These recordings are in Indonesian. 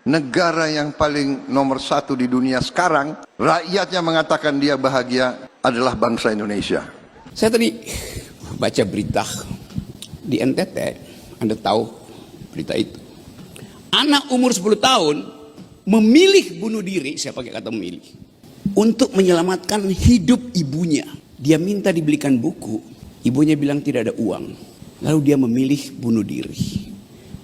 Negara yang paling nomor satu di dunia sekarang, rakyatnya mengatakan dia bahagia adalah bangsa Indonesia. Saya tadi baca berita di NTT, Anda tahu berita itu. Anak umur 10 tahun memilih bunuh diri, saya pakai kata memilih, untuk menyelamatkan hidup ibunya. Dia minta dibelikan buku, ibunya bilang tidak ada uang. Lalu dia memilih bunuh diri.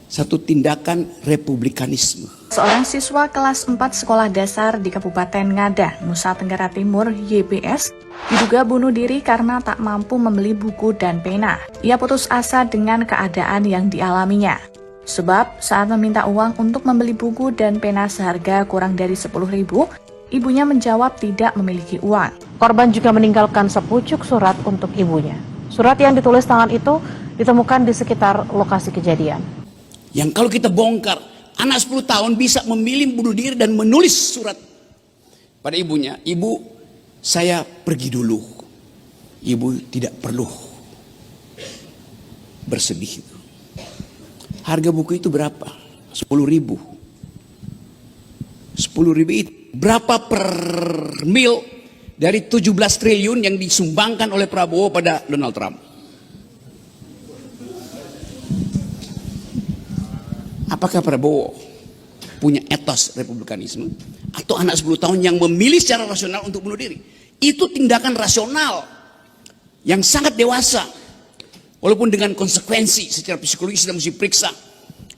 Satu tindakan republikanisme. Seorang siswa kelas 4 sekolah dasar di Kabupaten Ngada, Nusa Tenggara Timur, YBS, diduga bunuh diri karena tak mampu membeli buku dan pena. Ia putus asa dengan keadaan yang dialaminya. Sebab saat meminta uang untuk membeli buku dan pena seharga kurang dari 10.000, ibunya menjawab tidak memiliki uang. Korban juga meninggalkan sepucuk surat untuk ibunya. Surat yang ditulis tangan itu ditemukan di sekitar lokasi kejadian. Yang kalau kita bongkar, anak 10 tahun bisa memilih bunuh diri dan menulis surat pada ibunya. Ibu, saya pergi dulu. Ibu tidak perlu bersedih. Harga buku itu berapa? 10.000. 10.000 itu berapa per mil dari 17 triliun yang disumbangkan oleh Prabowo pada Donald Trump? Apakah Prabowo punya etos republikanisme? Atau anak 10 tahun yang memilih secara rasional untuk bunuh diri? Itu tindakan rasional yang sangat dewasa. Walaupun dengan konsekuensi secara psikologis sudah mesti periksa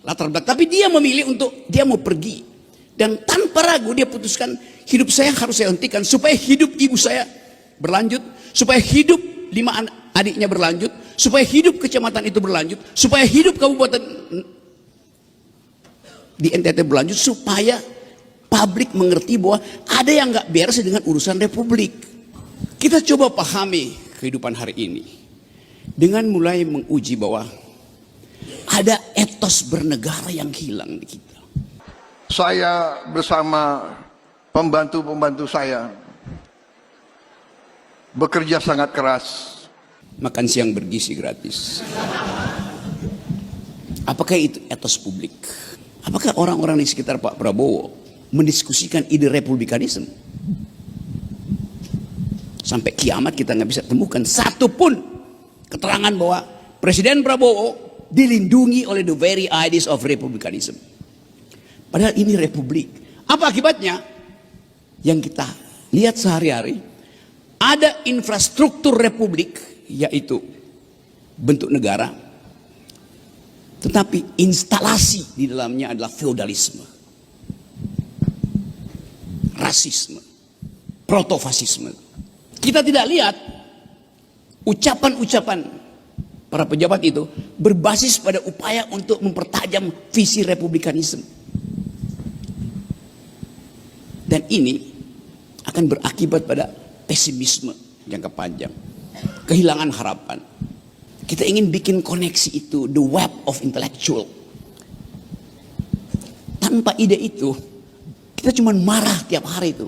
latar belakang. Tapi dia memilih untuk, dia mau pergi. Dan tanpa ragu dia putuskan, hidup saya harus saya hentikan. Supaya hidup ibu saya berlanjut. Supaya hidup 5 adiknya berlanjut. Supaya hidup kecamatan itu berlanjut. Supaya hidup kabupaten di NTT berlanjut, supaya publik mengerti bahwa ada yang nggak beres dengan urusan republik. Kita coba pahami kehidupan hari ini dengan mulai menguji bahwa ada etos bernegara yang hilang di kita. Saya bersama pembantu-pembantu saya bekerja sangat keras. Makan siang bergizi gratis. Apakah itu etos publik? Apakah orang-orang di sekitar Pak Prabowo mendiskusikan ide republikanisme? Sampai kiamat kita nggak bisa temukan satu pun keterangan bahwa Presiden Prabowo dilindungi oleh the very ideas of republikanism. Padahal ini republik. Apa akibatnya? Yang kita lihat sehari-hari, ada infrastruktur republik, yaitu bentuk negara, tetapi instalasi di dalamnya adalah feodalisme, rasisme, protofasisme. Kita tidak lihat ucapan-ucapan para pejabat itu berbasis pada upaya untuk mempertajam visi republikanisme. Dan ini akan berakibat pada pesimisme jangka panjang, kehilangan harapan. Kita ingin bikin koneksi itu, the web of intellectual. Tanpa ide itu, kita cuma marah tiap hari itu.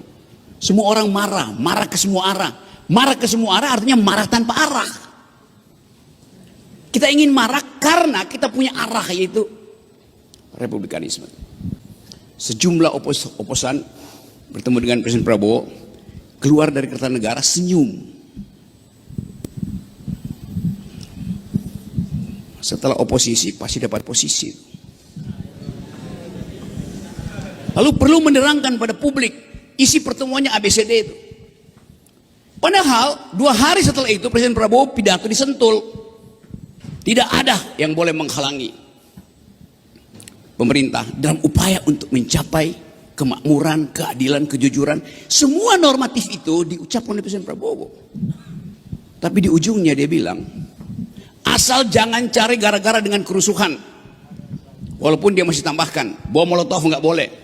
Semua orang marah, marah ke semua arah. Marah ke semua arah artinya marah tanpa arah. Kita ingin marah karena kita punya arah, yaitu republikanisme. Sejumlah oposan bertemu dengan Presiden Prabowo, keluar dari Kertanegara senyum. Setelah oposisi pasti dapat posisi. Lalu perlu menerangkan pada publik isi pertemuannya ABCD itu. Padahal 2 hari setelah itu Presiden Prabowo pidato di Sentul. Tidak ada yang boleh menghalangi pemerintah dalam upaya untuk mencapai kemakmuran, keadilan, kejujuran. Semua normatif itu diucapkan oleh Presiden Prabowo. Tapi di ujungnya dia bilang, asal jangan cari gara-gara dengan kerusuhan. Walaupun dia masih tambahkan, bom molotov nggak boleh.